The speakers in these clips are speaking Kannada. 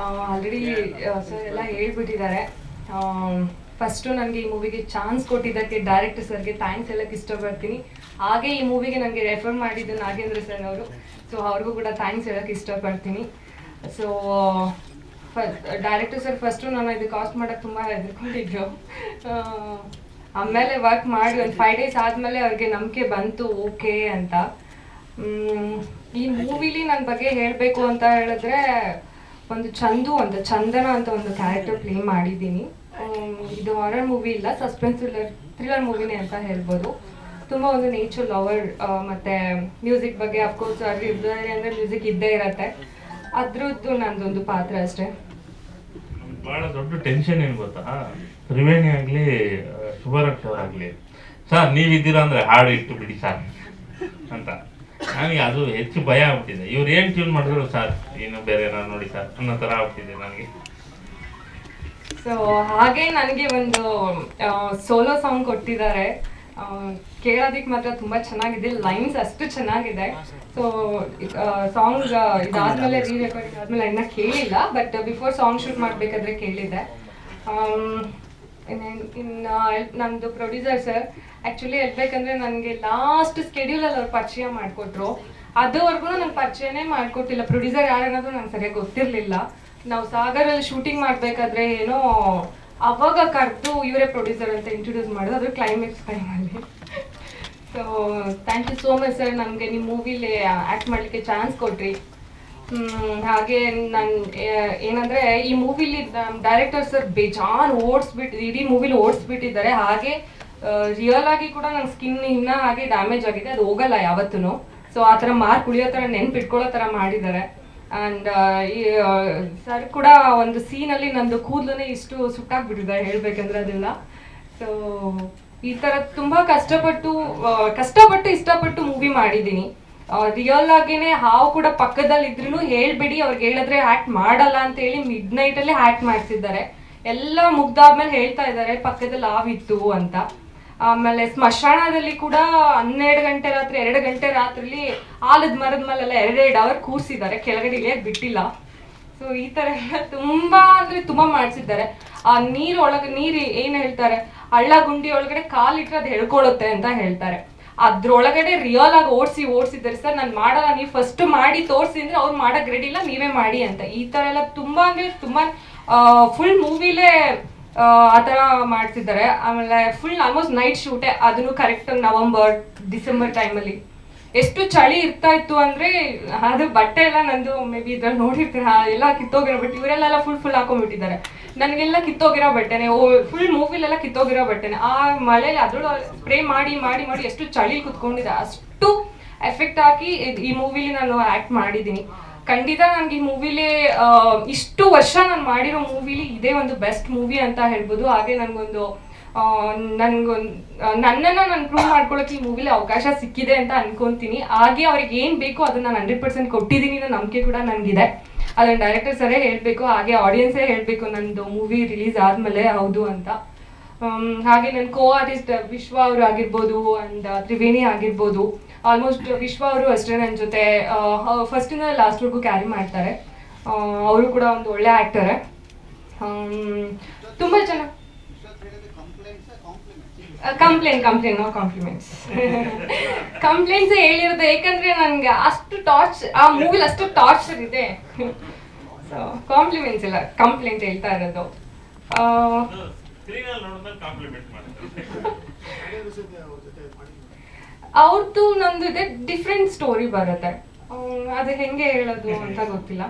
ಆಲ್ರೆಡಿ ಸರ್ ಎಲ್ಲ ಹೇಳ್ಬಿಟ್ಟಿದ್ದಾರೆ. ಫಸ್ಟು ನನಗೆ ಈ ಮೂವಿಗೆ ಚಾನ್ಸ್ ಕೊಟ್ಟಿದ್ದಕ್ಕೆ ಡೈರೆಕ್ಟರ್ ಸರ್ಗೆ ಥ್ಯಾಂಕ್ಸ್ ಹೇಳಕ್ಕೆ ಇಷ್ಟಪಡ್ತೀನಿ. ಹಾಗೆ ಈ ಮೂವಿಗೆ ನನಗೆ ರೆಫರ್ ಮಾಡಿದ್ದು ನಾಗೇಂದ್ರ ಸರ್ ಅವರು, ಸೊ ಅವ್ರಿಗೂ ಕೂಡ ಥ್ಯಾಂಕ್ಸ್ ಹೇಳಕ್ಕೆ ಇಷ್ಟಪಡ್ತೀನಿ. ಸೊ ಡೈರೆಕ್ಟರ್ ಸರ್ ಫಸ್ಟು ನಾನು ಇದು ಕಾಸ್ಟ್ ಮಾಡೋಕ್ಕೆ ತುಂಬ ಹೆದರ್ಕೊಂಡಿದ್ರು. ಆಮೇಲೆ ವರ್ಕ್ ಮಾಡಿ ಒಂದು 5 days ಆದಮೇಲೆ ಅವ್ರಿಗೆ ನಂಬಿಕೆ ಬಂತು ಓಕೆ ಅಂತ. ಈ ಮೂವಿಲಿ ನನ್ನ ಬಗ್ಗೆ ಹೇಳಬೇಕು ಅಂತ ಹೇಳಿದ್ರೆ, ಒಂದು ಚಂದನ ಅಂತ ಒಂದು ಕ್ಯಾರೆಕ್ಟರ್ ಪ್ಲೇ ಮಾಡಿದ್ದೀನಿ. ಇದು ಹಾರರ್ ಮೂವಿ ಇಲ್ಲ, ಸಸ್ಪೆನ್ಸ್ ಥ್ರಿಲ್ಲರ್ ಮೂವಿನೇ ಅಂತ ಹೇಳ್ಬೋದು. ತುಂಬ ಒಂದು ನೇಚರ್ ಲವರ್, ಮತ್ತು ಮ್ಯೂಸಿಕ್ ಬಗ್ಗೆ ಅಫ್ಕೋರ್ಸ್ ಅವ್ರಿಗೆ ಇದ್ದಾರೆ ಅಂದರೆ ಮ್ಯೂಸಿಕ್ ಇದ್ದೇ ಇರತ್ತೆ. ಅದ್ರದ್ದು ನಂದೊಂದು ಪಾತ್ರ ಅಷ್ಟೇ. ಭಾಳ ದೊಡ್ಡ ಟೆನ್ಷನ್ ಏನು ಗೊತ್ತಾ, ತ್ರಿವೇಣಿ ಆಗಲಿ ಶುಭರಕ್ಷ ಆಗಲಿ, ಸರ್ ನೀವಿದ್ದೀರಾ ಅಂದರೆ ಹಾಡು ಇಟ್ಟು ಬಿಡಿ ಸರ್ ಅಂತ. ನನಗೆ ಅದು ಹೆಚ್ಚು ಭಯ ಆಗ್ಬಿಟ್ಟಿದೆ. ಇವ್ರು ಏನು ಟ್ಯೂನ್ ಮಾಡಿದ್ರು ಸರ್ ಏನು ಬೇರೆ ಏನಾದ್ರು ನೋಡಿ ಸರ್ ಅನ್ನೋ ಥರ ಆಗ್ಬಿಟ್ಟಿದೆ ನನಗೆ. ಸೊ ಹಾಗೆ ನನಗೆ ಒಂದು ಸೋಲೋ ಸಾಂಗ್ ಕೊಟ್ಟಿದ್ದಾರೆ. ಕೇಳೋದಕ್ಕೆ ಮಾತ್ರ ತುಂಬ ಚೆನ್ನಾಗಿದೆ, ಲೈನ್ಸ್ ಅಷ್ಟು ಚೆನ್ನಾಗಿದೆ. ಸೊ ಸಾಂಗ್ ಇದಾದ್ಮೇಲೆ ರೀ-ರೆಕಾರ್ಡಿಂಗ್ ಆದಮೇಲೆ ಇನ್ನೂ ಕೇಳಿಲ್ಲ, ಬಟ್ ಬಿಫೋರ್ ಸಾಂಗ್ ಶೂಟ್ ಮಾಡಬೇಕಾದ್ರೆ ಕೇಳಿದ್ದೆ. ಇನ್ನು ನಮ್ಮದು ಪ್ರೊಡ್ಯೂಸರ್ ಸರ್ ಆ್ಯಕ್ಚುಲಿ ಹೇಳ್ಬೇಕಂದ್ರೆ ನನಗೆ ಲಾಸ್ಟ್ ಸ್ಕೆಡ್ಯೂಲಲ್ಲಿ ಅವ್ರು ಪರಿಚಯ ಮಾಡಿಕೊಟ್ರು. ಅದುವರೆಗೂ ನಂಗೆ ಪರಿಚಯನೇ ಮಾಡಿಕೊಟ್ಟಿಲ್ಲ. ಪ್ರೊಡ್ಯೂಸರ್ ಯಾರನ್ನೋದು ನಂಗೆ ಸರಿಯಾಗಿ ಗೊತ್ತಿರಲಿಲ್ಲ. ನಾವು ಸಾಗರಲ್ಲಿ ಶೂಟಿಂಗ್ ಮಾಡಬೇಕಾದ್ರೆ ಏನೋ ಅವಾಗ ಕರೆದು ಇವರೇ ಪ್ರೊಡ್ಯೂಸರ್ ಅಂತ ಇಂಟ್ರೊಡ್ಯೂಸ್ ಮಾಡೋದು, ಅದು ಕ್ಲೈಮ್ಯಾಕ್ಸ್ ಟೈಮಲ್ಲಿ. So thank you so much sir, ನಮಗೆ ನಿಮ್ಮ ಮೂವಿಲಿ ಆ್ಯಕ್ಟ್ ಮಾಡಲಿಕ್ಕೆ ಚಾನ್ಸ್ ಕೊಟ್ರಿ. ಹಾಗೆ ನಾನು ಏನಂದರೆ ಈ ಮೂವಿಲಿ ಡೈರೆಕ್ಟರ್ ಸರ್ ಬೇಜಾನ್ ಇಡೀ ಮೂವಿಲಿ ಓಡಿಸ್ಬಿಟ್ಟಿದ್ದಾರೆ. ಹಾಗೆ ರಿಯಲ್ ಆಗಿ ಕೂಡ ನನ್ನ ಸ್ಕಿನ್ ಇನ್ನೂ ಹಾಗೆ ಡ್ಯಾಮೇಜ್ ಆಗಿದೆ, ಅದು ಹೋಗಲ್ಲ ಯಾವತ್ತೂ. ಸೊ ಆ ಥರ ಮಾರ್ಕ್ ಉಳಿಯೋ ಥರ ನೆನ್ಪಿಟ್ಕೊಳ್ಳೋ ಥರ ಮಾಡಿದ್ದಾರೆ. ಆ್ಯಂಡ್ ಈ ಸರ್ ಕೂಡ ಒಂದು ಸೀನಲ್ಲಿ ನಂದು ಕೂದಲೇ ಇಷ್ಟು ಸುಟ್ಟಾಗ್ಬಿಟ್ಟಿದ್ದಾರೆ ಹೇಳ್ಬೇಕಂದ್ರೆ ಅದೆಲ್ಲ. ಸೊ ಈ ಥರ ತುಂಬ ಕಷ್ಟಪಟ್ಟು ಇಷ್ಟಪಟ್ಟು ಮೂವಿ ಮಾಡಿದ್ದೀನಿ. ರಿಯಲ್ ಆಗೇನೆ ಹಾವು ಕೂಡ ಪಕ್ಕದಲ್ಲಿ ಇದ್ರೂ ಹೇಳ್ಬೇಡಿ, ಅವ್ರಿಗೆ ಹೇಳಿದ್ರೆ ಆ್ಯಕ್ಟ್ ಮಾಡಲ್ಲ ಅಂತ ಹೇಳಿ ಮಿಡ್ನೈಟಲ್ಲೇ ಆ್ಯಕ್ಟ್ ಮಾಡಿಸಿದ್ದಾರೆ. ಎಲ್ಲ ಮುಗ್ದಾದ್ಮೇಲೆ ಹೇಳ್ತಾ ಇದ್ದಾರೆ ಪಕ್ಕದಲ್ಲಿ ಹಾವಿತ್ತು ಅಂತ. ಆಮೇಲೆ ಸ್ಮಶಾನದಲ್ಲಿ ಕೂಡ 12 ಗಂಟೆ ರಾತ್ರಿ 2 ಗಂಟೆ ರಾತ್ರಿಲಿ ಆಲದ ಮರದ ಮೇಲೆಲ್ಲ 2 ಅವರ್ ಕೂರಿಸಿದ್ದಾರೆ, ಕೆಳಗಡೆ ಇಳಿಯಕ್ಕೆ ಬಿಟ್ಟಿಲ್ಲ. ಸೊ ಈ ಥರ ಎಲ್ಲ ತುಂಬ ಅಂದರೆ ತುಂಬ ಮಾಡಿಸಿದ್ದಾರೆ. ಆ ನೀರು ಏನು ಹೇಳ್ತಾರೆ, ಹಳ್ಳ ಗುಂಡಿ ಒಳಗಡೆ ಕಾಲಿಟ್ರೆ ಅದು ಹೇಳ್ಕೊಳ್ಳುತ್ತೆ ಅಂತ ಹೇಳ್ತಾರೆ. ಅದ್ರೊಳಗಡೆ ರಿಯಲ್ ಆಗಿ ಓಡಿಸಿದ್ದಾರೆ ಸರ್. ನಾನು ಮಾಡಲ್ಲ, ನೀವು ಫಸ್ಟ್ ಮಾಡಿ ತೋರಿಸಿ ಅಂದರೆ ಅವ್ರು ಮಾಡೋಕ್ಕೆ ರೆಡಿ ಇಲ್ಲ, ನೀವೇ ಮಾಡಿ ಅಂತ. ಈ ಥರ ಎಲ್ಲ ತುಂಬ ಅಂದರೆ ತುಂಬ ಫುಲ್ ಮೂವಿಲೇ ಆ ಥರ ಮಾಡ್ತಿದ್ದಾರೆ. ಆಮೇಲೆ ಫುಲ್ ಆಲ್ಮೋಸ್ಟ್ ನೈಟ್ ಶೂಟೇ, ಅದನ್ನು ಕರೆಕ್ಟಾಗಿ ನವಂಬರ್ ಡಿಸೆಂಬರ್ ಟೈಮಲ್ಲಿ. ಎಷ್ಟು ಚಳಿ ಇರ್ತಾ ಇತ್ತು ಅಂದರೆ ಅದು ಬಟ್ಟೆ ಎಲ್ಲ ನಂದು ಮೇ ಬಿ ಇದ್ರಲ್ಲಿ ನೋಡಿರ್ತೀರ ಎಲ್ಲ ಕಿತ್ತೋಗಿರೋ ಬಟ್ಟೆ, ಇವರೆಲ್ಲ ಫುಲ್ ಹಾಕೊಂಡ್ಬಿಟ್ಟಿದ್ದಾರೆ. ನನಗೆಲ್ಲ ಕಿತ್ತೋಗಿರೋ ಬಟ್ಟೆನೆ, ಫುಲ್ ಮೂವಿಲೆಲ್ಲ ಕಿತ್ತೋಗಿರೋ ಬಟ್ಟೆನೆ. ಆ ಮಳೆಯಲ್ಲಿ ಅದ್ರೊಳಗೆ ಸ್ಪ್ರೇ ಮಾಡಿ ಎಷ್ಟು ಚಳಿ ಕುತ್ಕೊಂಡಿದೆ, ಅಷ್ಟು ಎಫೆಕ್ಟ್ ಹಾಕಿ ಈ ಮೂವಿಲಿ ನಾನು ಆ್ಯಕ್ಟ್ ಮಾಡಿದ್ದೀನಿ. ಖಂಡಿತ ನನಗೆ ಈ ಮೂವಿಲಿ ಇಷ್ಟು ವರ್ಷ ನಾನು ಮಾಡಿರೋ ಮೂವಿಲಿ ಇದೇ ಒಂದು ಬೆಸ್ಟ್ ಮೂವಿ ಅಂತ ಹೇಳ್ಬೋದು. ಹಾಗೆ ನನ್ನನ್ನು ನಾನು ಪ್ರೂವ್ ಮಾಡ್ಕೊಳ್ಳೋಕೆ ಈ ಮೂವಿಲಿ ಅವಕಾಶ ಸಿಕ್ಕಿದೆ ಅಂತ ಅನ್ಕೊತೀನಿ. ಹಾಗೆ ಅವ್ರಿಗೆ ಏನು ಬೇಕೋ ಅದನ್ನು ನಾನು 100% ಕೊಟ್ಟಿದ್ದೀನಿ ಅನ್ನೋ ನಂಬಿಕೆ ಕೂಡ ನನಗಿದೆ. ಅದನ್ನು ಡೈರೆಕ್ಟರ್ ಸರೇ ಹೇಳಬೇಕು, ಹಾಗೆ ಆಡಿಯನ್ಸೇ ಹೇಳಬೇಕು ನಂದು ಮೂವಿ ರಿಲೀಸ್ ಆದಮೇಲೆ ಹೌದು ಅಂತ. ಹಾಗೆ ನನ್ನ ಕೋ ಆರ್ಟಿಸ್ಟ್ ವಿಶ್ವ ಅವರು ಆಗಿರ್ಬೋದು ಆ್ಯಂಡ್ ತ್ರಿವೇಣಿ ಆಗಿರ್ಬೋದು. ಆಲ್ಮೋಸ್ಟ್ ವಿಶ್ವ ಅವರು ಅಷ್ಟೇ ನನ್ನ ಜೊತೆ ಫಸ್ಟಿಂದ ಲಾಸ್ಟ್ವರೆಗೂ ಕ್ಯಾರಿ ಮಾಡ್ತಾರೆ. ಅವರು ಕೂಡ ಒಂದು ಒಳ್ಳೆ ಆ್ಯಕ್ಟರೇ. ತುಂಬ ಚೆನ್ನಾಗಿ ಕಂಪ್ಲೇಂಟ್ಸ್ ಹೇಳಿರೋದು, ಯಾಕಂದ್ರೆ ನನಗೆ ಅಷ್ಟು ಆ ಮೂವಿಲಿ ಅಷ್ಟು ಟಾರ್ಚರ್ ಇದೆ. ಸೊ ಕಾಂಪ್ಲಿಮೆಂಟ್ಸ್ ಇಲ್ಲ, ಕಂಪ್ಲೇಂಟ್ ಹೇಳ್ತಾ ಇರೋದು. ಅವ್ರದ್ದು ನಂದು ಇದೆ ಡಿಫ್ರೆಂಟ್ ಸ್ಟೋರಿ ಬರುತ್ತೆ, ಅದು ಹೆಂಗೆ ಹೇಳೋದು ಅಂತ ಗೊತ್ತಿಲ್ಲ.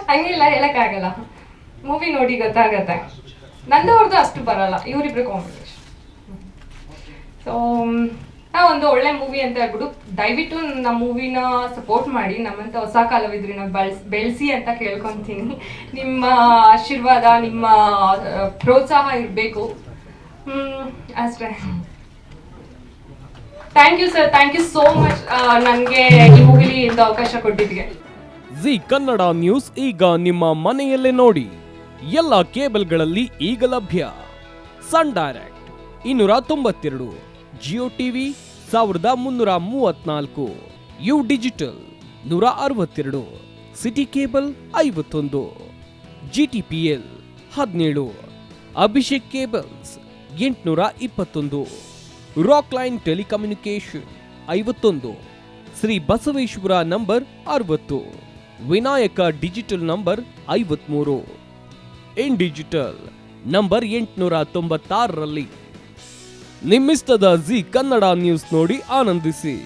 ಹಂಗಿಲ್ಲ, ಹೇಳಕ್ಕಾಗಲ್ಲ, ಮೂವಿ ನೋಡಿ ಗೊತ್ತಾಗತ್ತೆ. ನಂದು ಅವ್ರದ್ದು ಅಷ್ಟು ಬರಲ್ಲ, ಇವರಿಬ್ರು ಕಾಂಬಿನೇಷನ್. ಸೊ ಒಂದು ಒಳ್ಳೆ ಮೂವಿ ಅಂತ ಹೇಳ್ಬಿಟ್ಟು ದಯವಿಟ್ಟು ನಮ್ಮ ಮೂವಿನ ಸಪೋರ್ಟ್ ಮಾಡಿ, ನಮ್ಮಂಥ ಹೊಸ ಕಲಾವಿದ್ರನ್ನ ಬೆಳೆಸಿ ಅಂತ ಕೇಳ್ಕೊತೀನಿ. ನಿಮ್ಮ ಆಶೀರ್ವಾದ, ನಿಮ್ಮ ಪ್ರೋತ್ಸಾಹ ಇರಬೇಕು ಅಷ್ಟೇ. Thank you sir, thank you so much ನನಗೆ ಈ ಮೂವಿಲಿ ಇಂಥ ಅವಕಾಶ ಕೊಟ್ಟಿದ್ದಕ್ಕೆ. ಜಿ ಕನ್ನಡ ನ್ಯೂಸ್ ಈಗ ನಿಮ್ಮ ಮನೆಯಲ್ಲೇ ನೋಡಿ. ಎಲ್ಲ ಕೇಬಲ್ಗಳಲ್ಲಿ ಈಗ ಲಭ್ಯ. Sun Direct 292, Jio TV 1334, U Digital 162, City Cable 51, GTPL 17, Abhishek cables 821, Rockline telecommunication 51, Shri Basaveshwara number 60, Vinayaka digital number 53, in digital number 896ರಲ್ಲಿ. ನಿಮ್ಮಿಸ್ತದ ಜಿ ಕನ್ನಡ ನ್ಯೂಸ್ ನೋಡಿ ಆನಂದಿಸಿ.